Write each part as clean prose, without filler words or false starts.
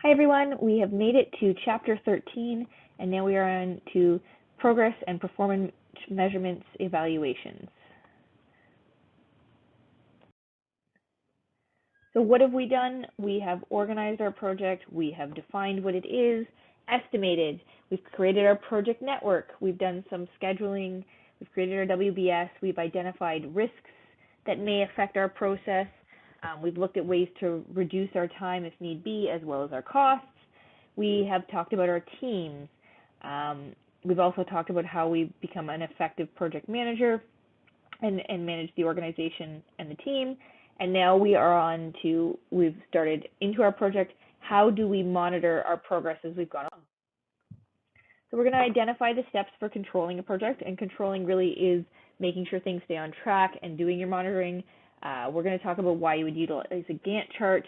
Hi everyone, we have made it to chapter 13 and now we are on to progress and performance measurements evaluations. So what have we done? We have organized our project, we have defined what it is, estimated, we've created our project network, we've done some scheduling, we've created our WBS, we've identified risks that may affect our process, we've looked at ways to reduce our time if need be, as well as our costs. We have talked about our teams. We've also talked about how we become an effective project manager and manage the organization and the team. And now we are on to, we've started into our project, how do we monitor our progress as we've gone on? So we're going to identify the steps for controlling a project, and controlling really is making sure things stay on track and doing your monitoring. We're going to talk about why you would utilize a Gantt chart,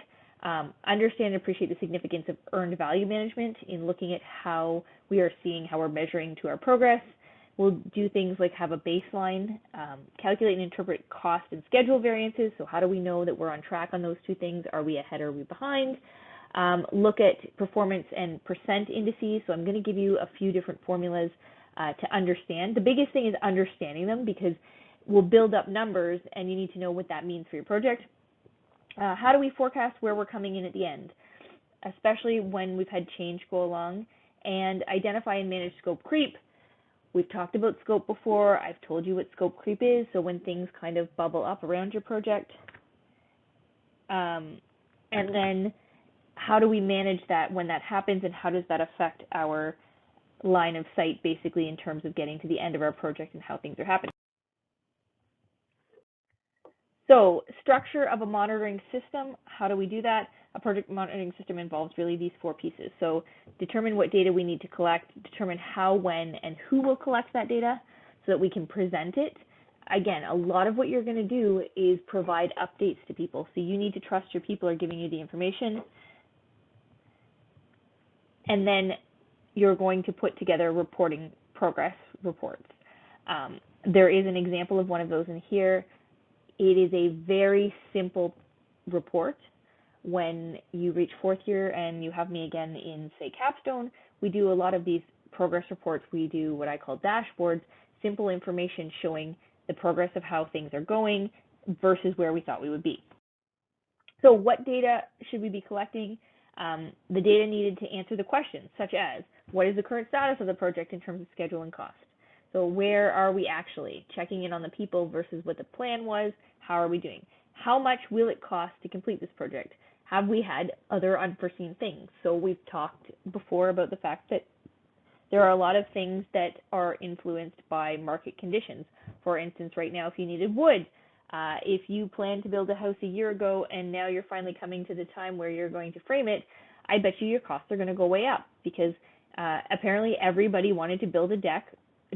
understand and appreciate the significance of earned value management in looking at how we are seeing how we're measuring to our progress. We'll do things like have a baseline, calculate and interpret cost and schedule variances. So how do we know that we're on track on those two things? Are we ahead or are we behind? Look at performance and percent indices. So I'm going to give you a few different formulas to understand. The biggest thing is understanding them, because we'll build up numbers and you need to know what that means for your project. How do we forecast where we're coming in at the end, especially when we've had change go along, and identify and manage scope creep. We've talked about scope before. I've told you what scope creep is, so when things kind of bubble up around your project. And then how do we manage that when that happens, and how does that affect our line of sight, basically, in terms of getting to the end of our project and how things are happening. So, structure of a monitoring system, how do we do that? A project monitoring system involves really these four pieces. So, determine what data we need to collect, determine how, when, and who will collect that data so that we can present it. Again, a lot of what you're going to do is provide updates to people. So, you need to trust your people are giving you the information. And then you're going to put together reporting progress reports. There is an example of one of those in here. It is a very simple report. When you reach fourth year and you have me again in, say, capstone, we do a lot of these progress reports. We do what I call dashboards, simple information showing the progress of how things are going versus where we thought we would be. So what data should we be collecting? The data needed to answer the questions, such as, what is the current status of the project in terms of schedule and cost? So where are we actually? Checking in on the people versus what the plan was. How are we doing? How much will it cost to complete this project? Have we had other unforeseen things? So we've talked before about the fact that there are a lot of things that are influenced by market conditions. For instance, right now, if you needed wood, if you planned to build a house a year ago and now you're finally coming to the time where you're going to frame it, I bet you your costs are going to go way up, because apparently everybody wanted to build a deck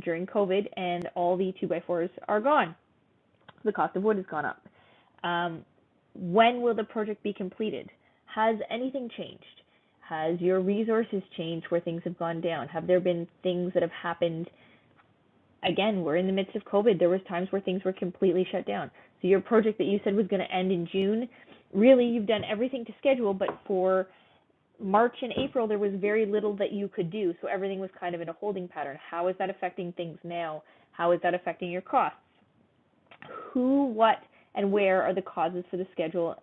during COVID and all the 2x4s are gone. The cost of wood has gone up. When will the project be completed? Has anything changed? Has your resources changed where things have gone down? Have there been things that have happened? Again, we're in the midst of COVID. There was times where things were completely shut down. So your project that you said was going to end in June, really you've done everything to schedule, but for March and April, there was very little that you could do. So everything was kind of in a holding pattern. How is that affecting things now? How is that affecting your costs? Who, what, and where are the causes for the schedule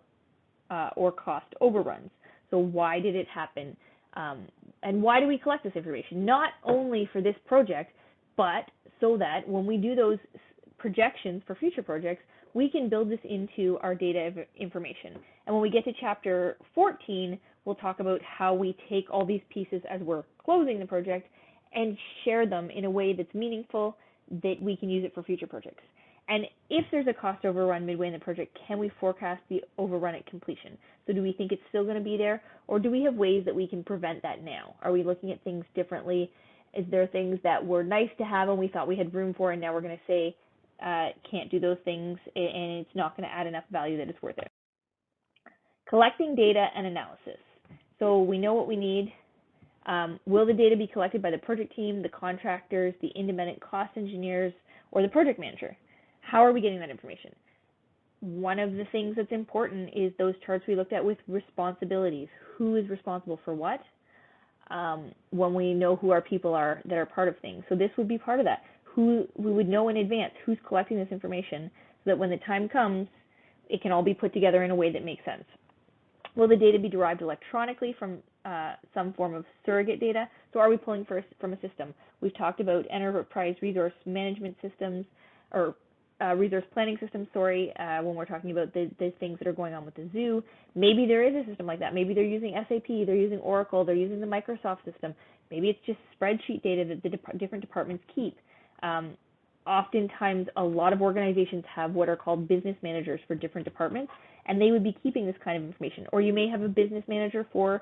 or cost overruns? So why did it happen? And why do we collect this information? Not only for this project, but so that when we do those projections for future projects, we can build this into our data information. And when we get to chapter 14, we'll talk about how we take all these pieces as we're closing the project and share them in a way that's meaningful, that we can use it for future projects. And if there's a cost overrun midway in the project, can we forecast the overrun at completion? So do we think it's still going to be there, or do we have ways that we can prevent that now? Are we looking at things differently? Is there things that were nice to have and we thought we had room for, and now we're going to say can't do those things, and it's not going to add enough value that it's worth it? Collecting data and analysis. So we know what we need. Will the data be collected by the project team, the contractors, the independent cost engineers, or the project manager? How are we getting that information? one of the things that's important is those charts we looked at with responsibilities. Who is responsible for what? When we know who our people are that are part of things. So this would be part of that. Who we would know in advance who's collecting this information so that when the time comes, it can all be put together in a way that makes sense. Will the data be derived electronically from some form of surrogate data? So are we pulling from a system? We've talked about enterprise resource management systems, or resource planning systems, when we're talking about the things that are going on with the zoo. Maybe there is a system like that. Maybe they're using SAP, they're using Oracle, they're using the Microsoft system. Maybe it's just spreadsheet data that the different departments keep. Oftentimes, a lot of organizations have what are called business managers for different departments, and they would be keeping this kind of information. Or you may have a business manager for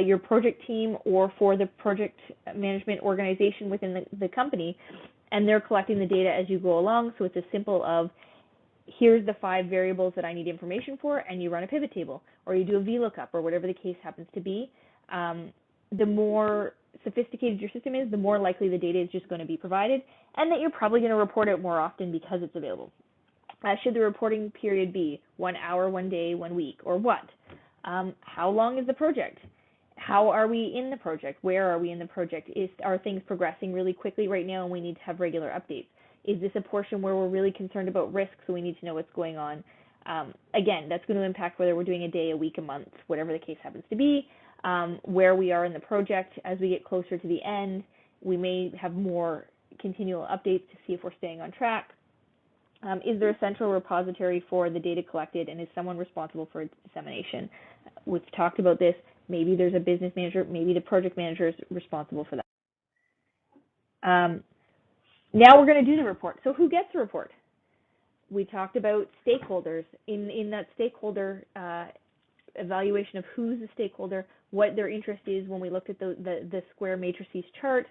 your project team or for the project management organization within the company, and they're collecting the data as you go along. So it's as simple of, here's the 5 variables that I need information for, and you run a pivot table, or you do a VLOOKUP, or whatever the case happens to be. The more sophisticated your system is, the more likely the data is just going to be provided, and that you're probably going to report it more often because it's available. Should the reporting period be 1 hour, 1 day, 1 week, or what? How long is the project? How are we in the project? Where are we in the project? Are things progressing really quickly right now and we need to have regular updates? Is this a portion where we're really concerned about risk, so we need to know what's going on? Again, that's going to impact whether we're doing a day, a week, a month, whatever the case happens to be. Where we are in the project as we get closer to the end, we may have more continual updates to see if we're staying on track. Is there a central repository for the data collected, and is someone responsible for its dissemination? We've talked about this. Maybe there's a business manager, maybe the project manager is responsible for that. Now we're going to do the report. So who gets the report? We talked about stakeholders. In that stakeholder evaluation of who's the stakeholder, what their interest is. When we looked at the square matrices chart,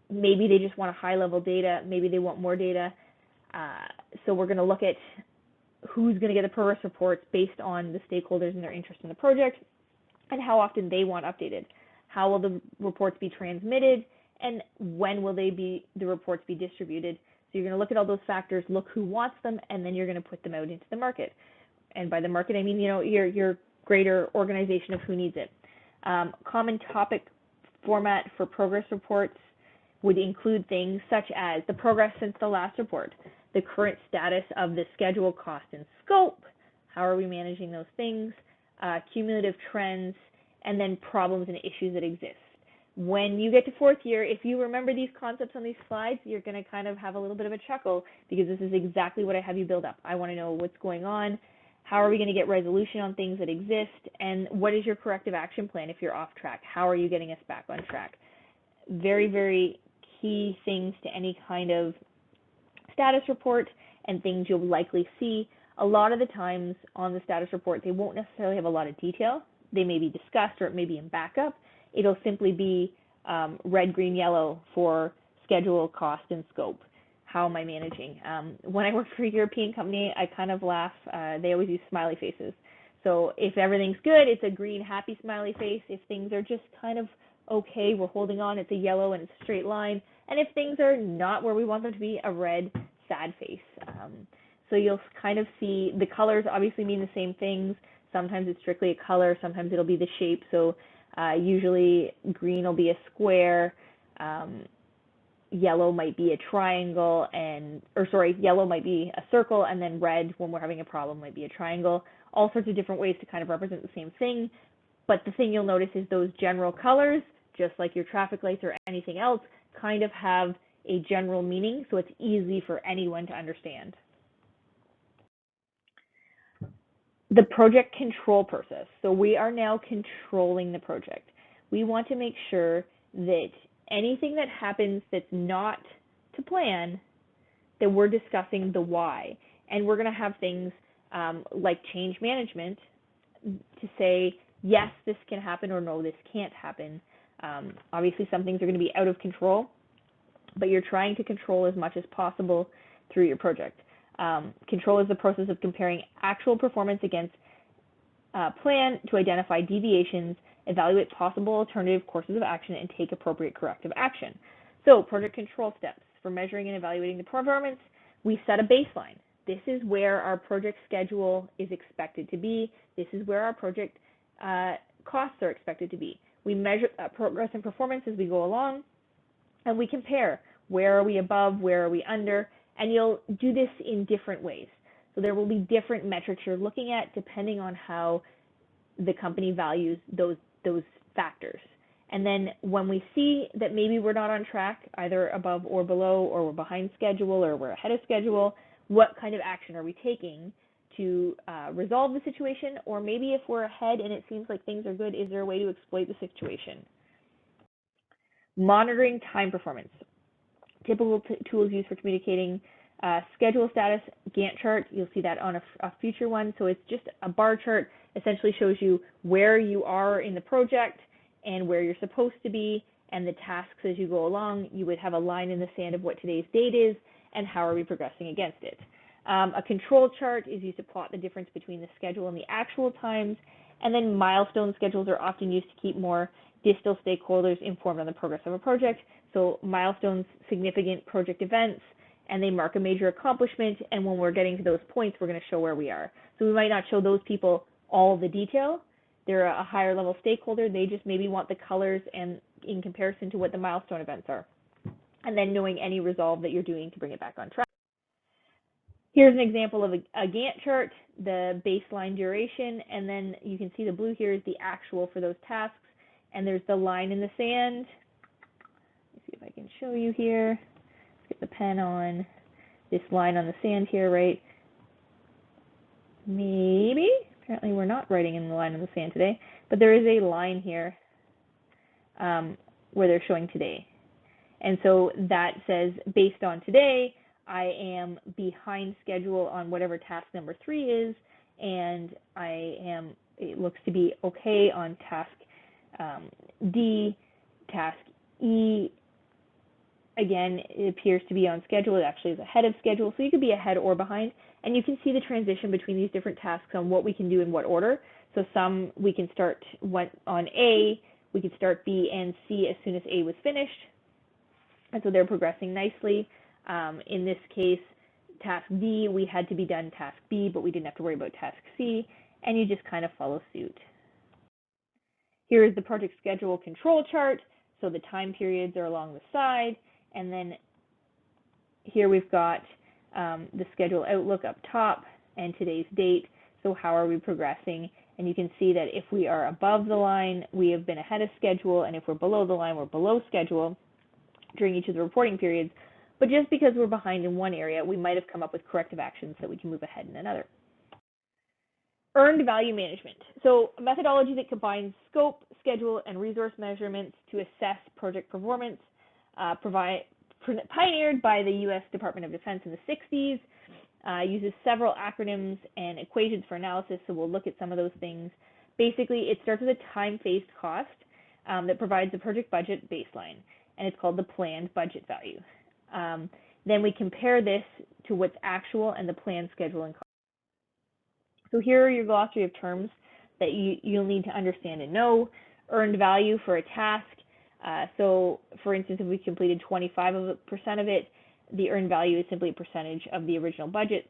maybe they just want a high-level data, maybe they want more data. So we're going to look at who's going to get the progress reports based on the stakeholders and their interest in the project, and how often they want updated. How will the reports be transmitted, and when will the reports be distributed? So you're going to look at all those factors, look who wants them, and then you're going to put them out into the market. And by the market, I mean, your greater organization of who needs it. Common topic format for progress reports would include things such as the progress since the last report, the current status of the schedule, cost, and scope, how are we managing those things, cumulative trends, and then problems and issues that exist. When you get to 4th year, if you remember these concepts on these slides, you're going to kind of have a little bit of a chuckle, because this is exactly what I have you build up. I want to know what's going on, how are we going to get resolution on things that exist, and what is your corrective action plan if you're off track? How are you getting us back on track? Very, very key things to any kind of status report, and things you'll likely see. A lot of the times on the status report, they won't necessarily have a lot of detail. They may be discussed, or it may be in backup. It'll simply be red, green, yellow for schedule, cost, and scope. How am I managing? When I worked for a European company, I kind of laugh. They always use smiley faces. So if everything's good, it's a green, happy smiley face. If things are just kind of okay, we're holding on, it's a yellow and it's a straight line. And if things are not where we want them to be, a red, sad face. So you'll kind of see the colors obviously mean the same things. Sometimes it's strictly a color, sometimes it'll be the shape. So usually green will be a square, yellow might be a triangle, yellow might be a circle, and then red, when we're having a problem, might be a triangle. All sorts of different ways to kind of represent the same thing. But the thing you'll notice is those general colors, just like your traffic lights or anything else, kind of have a general meaning, so it's easy for anyone to understand. The project control process. So we are now controlling the project. We want to make sure that anything that happens that's not to plan, that we're discussing the why. And we're going to have things like change management to say, yes, this can happen, or no, this can't happen. Obviously, some things are going to be out of control, but you're trying to control as much as possible through your project. Control is the process of comparing actual performance against plan to identify deviations, evaluate possible alternative courses of action, and take appropriate corrective action. So project control steps. For measuring and evaluating the performance, we set a baseline. this is where our project schedule is expected to be. This is where our project costs are expected to be. We measure progress and performance as we go along, and we compare where are we above, where are we under, and you'll do this in different ways. So there will be different metrics you're looking at depending on how the company values those factors. And then when we see that maybe we're not on track, either above or below, or we're behind schedule, or we're ahead of schedule, what kind of action are we taking to resolve the situation? Or maybe if we're ahead and it seems like things are good, is there a way to exploit the situation? Monitoring time performance. Typical tools used for communicating schedule status, Gantt chart. You'll see that on a future one. So it's just a bar chart, essentially shows you where you are in the project and where you're supposed to be, and the tasks as you go along. You would have a line in the sand of what today's date is and how are we progressing against it. A control chart is used to plot the difference between the schedule and the actual times, and then milestone schedules are often used to keep more distal stakeholders informed on the progress of a project. So milestones, significant project events, and they mark a major accomplishment, and when we're getting to those points, we're going to show where we are. So we might not show those people all the detail. They're a higher level stakeholder. They just maybe want the colors and in comparison to what the milestone events are. And then knowing any resolve that you're doing to bring it back on track. Here's an example of a Gantt chart, the baseline duration, and then you can see the blue here is the actual for those tasks, and there's the line in the sand. Let's see if I can show you here. Let's get the pen on this line on the sand here, right? Maybe. Apparently we're not writing in the line in the sand today, but there is a line here where they're showing today. And so that says, based on today, I am behind schedule on whatever task number 3 is, and it looks to be okay on task D. Task E, again, it appears to be on schedule. It actually is ahead of schedule, so you could be ahead or behind. And you can see the transition between these different tasks on what we can do in what order. So some we can start on A, we could start B and C as soon as A was finished. And so they're progressing nicely. In this case, task D, we had to be done task B, but we didn't have to worry about task C, and you just kind of follow suit. Here is the project schedule control chart. So the time periods are along the side, and then here we've got the schedule outlook up top and today's date. So how are we progressing? And you can see that if we are above the line, we have been ahead of schedule, and if we're below the line, we're below schedule during each of the reporting periods. But just because we're behind in one area, we might have come up with corrective actions so that we can move ahead in another. Earned value management. So a methodology that combines scope, schedule, and resource measurements to assess project performance, pioneered by the U.S. Department of Defense in the 60s, uses several acronyms and equations for analysis, so we'll look at some of those things. Basically, it starts with a time-phased cost that provides a project budget baseline, and it's called the planned budget value. Then we compare this to what's actual and the planned schedule and cost. So here are your glossary of terms that you'll need to understand and know. Earned value for a task. So for instance, if we completed 25% of it, the earned value is simply a percentage of the original budget.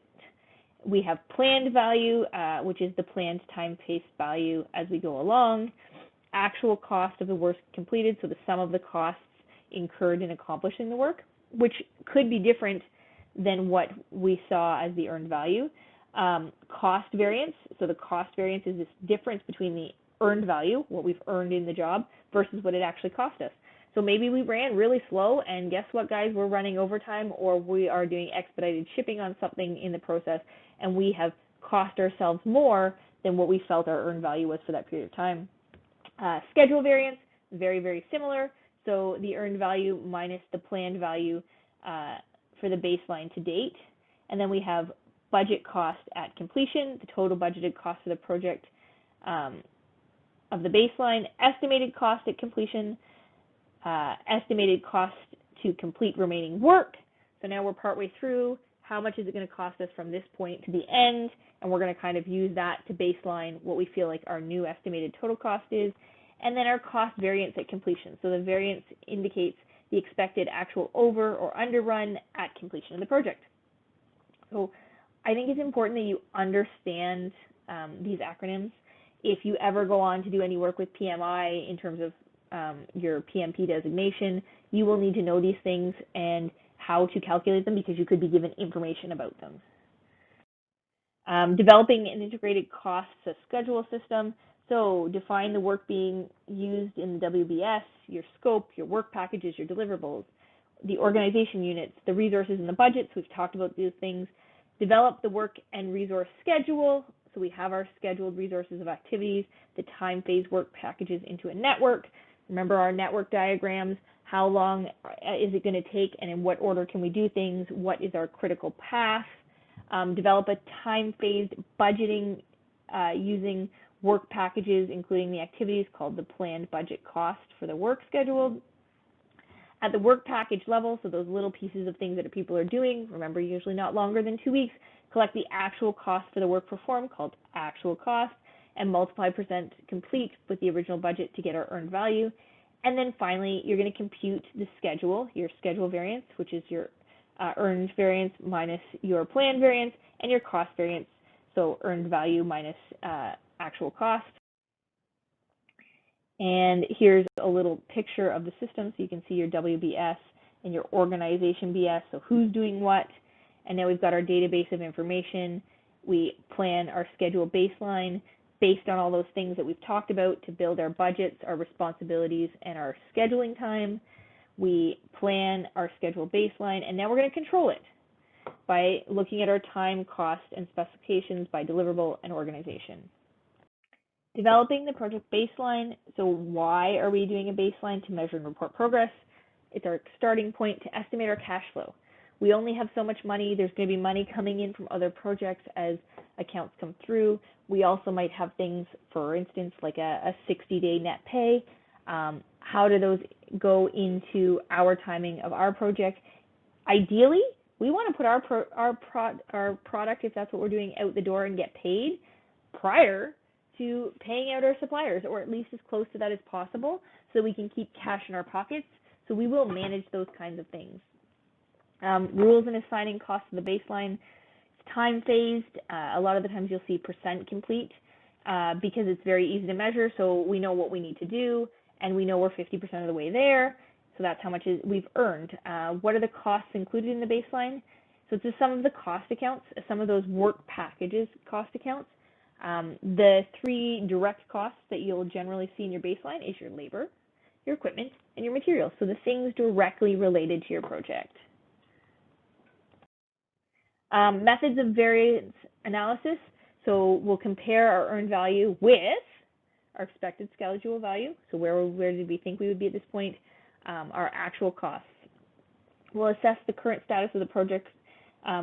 We have planned value, which is the planned time-paced value as we go along. Actual cost of the work completed, so the sum of the costs incurred in accomplishing the work, which could be different than what we saw as the earned value. Cost variance, so the cost variance is this difference between the earned value, what we've earned in the job, versus what it actually cost us. So maybe we ran really slow, and guess what, guys, we're running overtime, or we are doing expedited shipping on something in the process, and we have cost ourselves more than what we felt our earned value was for that period of time. Schedule variance, very, very similar. So the earned value minus the planned value for the baseline to date. And then we have budget cost at completion, the total budgeted cost of the project of the baseline, estimated cost at completion, estimated cost to complete remaining work. So now we're partway through. How much is it going to cost us from this point to the end? And we're going to kind of use that to baseline what we feel like our new estimated total cost is. And then our cost variance at completion. So the variance indicates the expected actual over or underrun at completion of the project. So I think it's important that you understand these acronyms. If you ever go on to do any work with PMI in terms of your PMP designation, you will need to know these things and how to calculate them because you could be given information about them. Developing an integrated cost schedule system. So define the work being used in the WBS, your scope, your work packages, your deliverables, the organization units, the resources and the budgets. We've talked about these things. Develop the work and resource schedule. So we have our scheduled resources of activities, the time phase work packages into a network. Remember our network diagrams. How long is it going to take and in what order can we do things? What is our critical path? Develop a time-phased budgeting using work packages, including the activities called the planned budget cost for the work scheduled. At the work package level, so those little pieces of things that people are doing, remember usually not longer than 2 weeks, collect the actual cost for the work performed, called actual cost, and multiply percent complete with the original budget to get our earned value. And then finally, you're going to compute the schedule, your schedule variance, which is your earned variance minus your planned variance, and your cost variance, so earned value minus actual cost. And here's a little picture of the system, so you can see your WBS and your organization BS, so who's doing what. And now we've got our database of information. We plan our schedule baseline based on all those things that we've talked about to build our budgets, our responsibilities, and our scheduling time. We plan our schedule baseline, and now we're going to control it by looking at our time, cost, and specifications by deliverable and organization. Developing the project baseline. So why are we doing a baseline? To measure and report progress. It's our starting point to estimate our cash flow. We only have so much money. There's going to be money coming in from other projects as accounts come through. We also might have things, for instance, like a 60-day net pay. How do those go into our timing of our project? Ideally, we want to put our product, if that's what we're doing, out the door and get paid prior to paying out our suppliers, or at least as close to that as possible, so we can keep cash in our pockets. So we will manage those kinds of things. Rules in assigning costs to the baseline. It's time phased. A lot of the times you'll see percent complete because it's very easy to measure. So we know what we need to do, and we know we're 50% of the way there. So that's how much we've earned. What are the costs included in the baseline? So it's the sum of the cost accounts, some of those work packages cost accounts. The three direct costs that you'll generally see in your baseline is your labor, your equipment, and your materials. So the things directly related to your project. Methods of variance analysis. So we'll compare our earned value with our expected schedule value. So where did we think we would be at this point? Our actual costs. We'll assess the current status of the project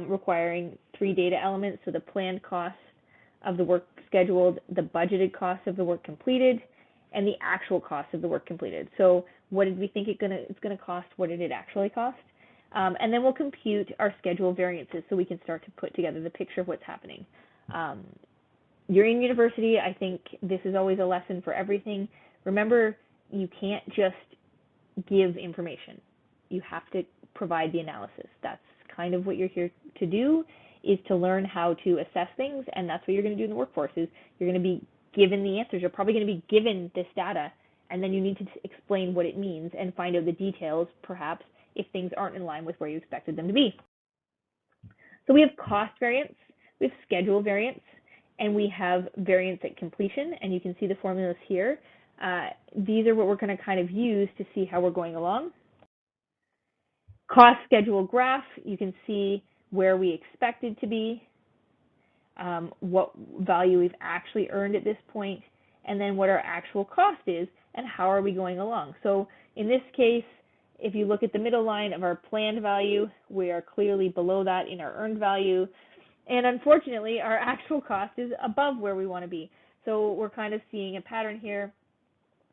requiring three data elements. So the planned cost of the work scheduled, the budgeted cost of the work completed, and the actual cost of the work completed. So what did we think it's going to cost? What did it actually cost? And then we'll compute our schedule variances so we can start to put together the picture of what's happening. You're in university. I think this is always a lesson for everything. Remember, you can't just give information. You have to provide the analysis. That's kind of what you're here to do, is to learn how to assess things, and that's what you're going to do in the workforce. Is you're going to be given the answers. You're probably going to be given this data, and then you need to explain what it means and find out the details, perhaps, if things aren't in line with where you expected them to be. So we have cost variance, we have schedule variance, and we have variance at completion, and you can see the formulas here. These are what we're going to kind of use to see how we're going along. Cost schedule graph, you can see where we expected to be, what value we've actually earned at this point, and then what our actual cost is and how are we going along. So in this case, if you look at the middle line of our planned value, we are clearly below that in our earned value. And unfortunately, our actual cost is above where we want to be. So we're kind of seeing a pattern here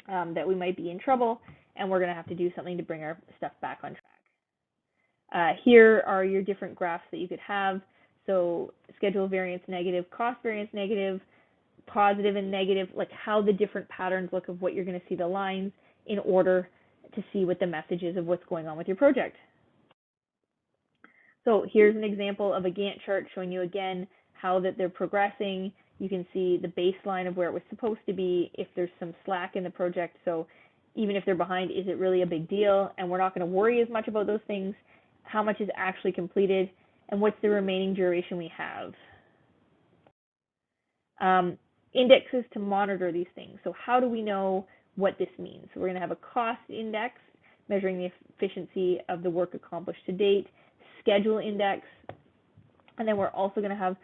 that we might be in trouble, and we're going to have to do something to bring our stuff back on track. Here are your different graphs that you could have. So schedule variance negative, cost variance negative, positive and negative, like how the different patterns look of what you're going to see the lines in order to see what the message is of what's going on with your project. So here's an example of a Gantt chart showing you again how that they're progressing. You can see the baseline of where it was supposed to be, if there's some slack in the project. So even if they're behind, is it really a big deal? And we're not going to worry as much about those things. How much is actually completed, and what's the remaining duration we have? Indexes to monitor these things. So how do we know what this means? So we're going to have a cost index measuring the efficiency of the work accomplished to date, schedule index, and then we're also going to have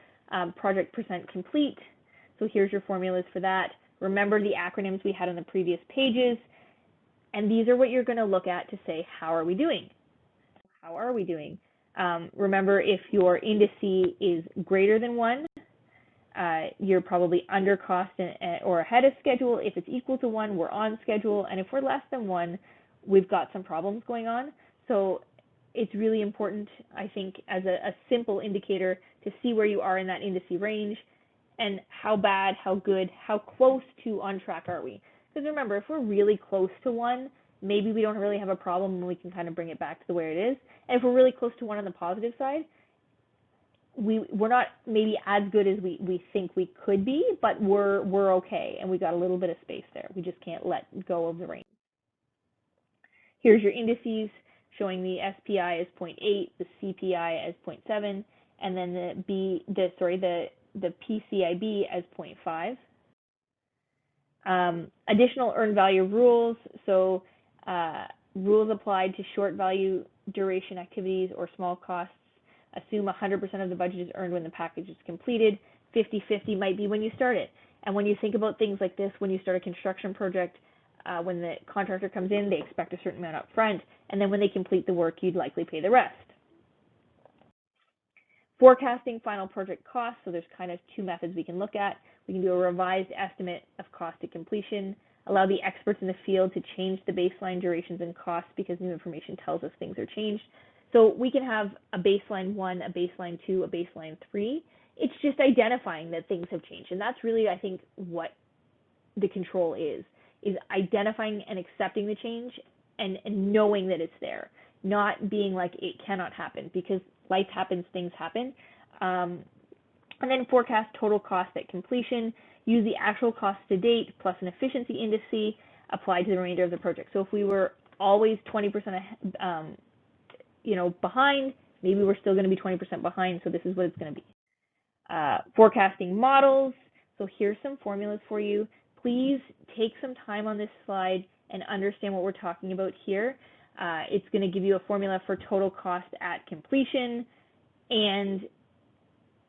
project percent complete. So here's your formulas for that. Remember the acronyms we had on the previous pages, and these are what you're going to look at to say, how are we doing? How are we doing? Remember, if your indice is greater than 1, you're probably under cost or ahead of schedule. If it's equal to 1, we're on schedule. And if we're less than 1, we've got some problems going on. So it's really important, I think, as a simple indicator to see where you are in that indice range and how bad, how good, how close to on track are we. Because remember, if we're really close to 1, maybe we don't really have a problem and we can kind of bring it back to the way it is. And if we're really close to 1 on the positive side, we're not maybe as good as we think we could be, but we're okay, and we got a little bit of space there. We just can't let go of the range. Here's your indices showing the SPI as 0.8, the CPI as 0.7, and then the PCIB as 0.5. Additional earned value rules. So rules applied to short value duration activities or small costs. Assume 100% of the budget is earned when the package is completed. 50-50 might be when you start it. And when you think about things like this, when you start a construction project, when the contractor comes in, they expect a certain amount up front, and then when they complete the work, you'd likely pay the rest. Forecasting final project costs. So there's kind of 2 methods we can look at. We can do a revised estimate of cost to completion, allow the experts in the field to change the baseline durations and costs because new information tells us things are changed. So we can have a baseline 1, a baseline 2, a baseline 3. It's just identifying that things have changed. And that's really, I think, what the control is identifying and accepting the change and knowing that it's there, not being like it cannot happen, because life happens, things happen. And then forecast total cost at completion, use the actual cost to date plus an efficiency indice applied to the remainder of the project. So if we were always 20% behind, maybe we're still going to be 20% behind, so this is what it's going to be. Forecasting models. So here's some formulas for you. Please take some time on this slide and understand what we're talking about here. It's going to give you a formula for total cost at completion, and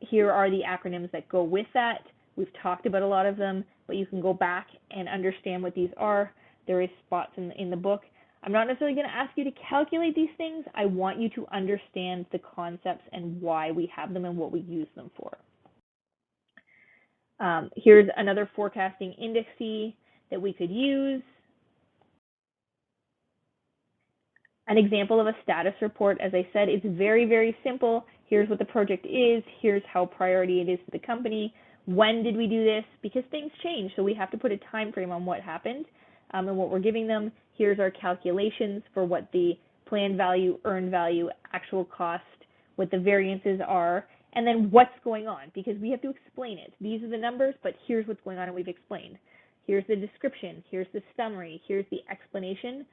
here are the acronyms that go with that. We've talked about a lot of them, but you can go back and understand what these are. There is spots in the book. I'm not necessarily going to ask you to calculate these things. I want you to understand the concepts and why we have them and what we use them for. Here's another forecasting index that we could use. An example of a status report. As I said, it's very, very simple. Here's what the project is. Here's how priority it is to the company. When did we do this? Because things change, so we have to put a time frame on what happened and what we're giving them. Here's our calculations for what the planned value, earned value, actual cost, what the variances are, and then what's going on, because we have to explain it. These are the numbers, but here's what's going on, and we've explained. Here's the description. Here's the summary. Here's the explanation.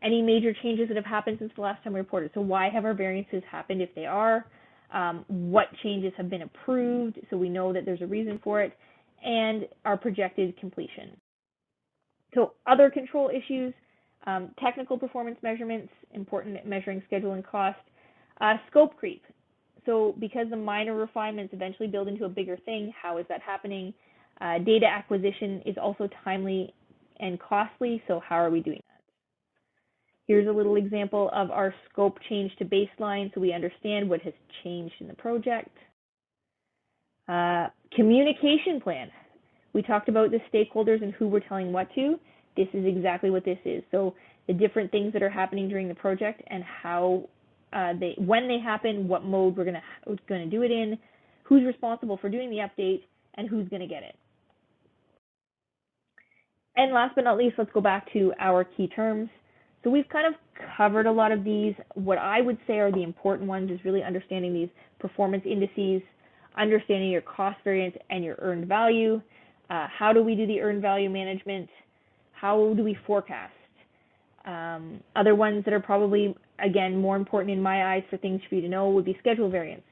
Any major changes that have happened since the last time we reported. So why have our variances happened if they are? What changes have been approved, so we know that there's a reason for it, and our projected completion. So other control issues, technical performance measurements, important at measuring schedule and cost. Scope creep. So because the minor refinements eventually build into a bigger thing, how is that happening? Data acquisition is also timely and costly, so how are we doing that? Here's a little example of our scope change to baseline, so we understand what has changed in the project. Communication plan. We talked about the stakeholders and who we're telling what to. This is exactly what this is. So the different things that are happening during the project and how when they happen, what mode we're going to do it in, who's responsible for doing the update, and who's going to get it. And last but not least, let's go back to our key terms. So we've kind of covered a lot of these. What I would say are the important ones is really understanding these performance indices, understanding your cost variance and your earned value. How do we do the earned value management? How do we forecast? Other ones that are probably, again, more important in my eyes for things for you to know would be schedule variance.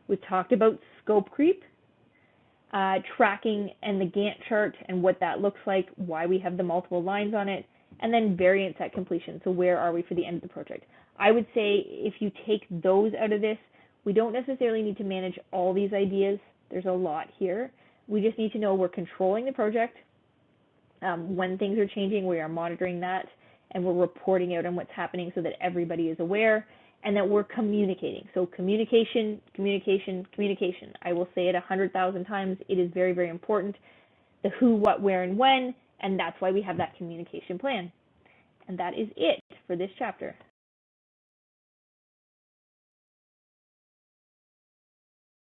We've talked about scope creep, tracking and the Gantt chart and what that looks like, why we have the multiple lines on it, and then variance at completion. So where are we for the end of the project? I would say if you take those out of this, we don't necessarily need to manage all these ideas. There's a lot here. We just need to know we're controlling the project. When things are changing, we are monitoring that, and we're reporting out on what's happening so that everybody is aware, and that we're communicating. So communication, communication, communication. I will say it 100,000 times. It is very, very important. The who, what, where, and when, and that's why we have that communication plan. And that is it for this chapter.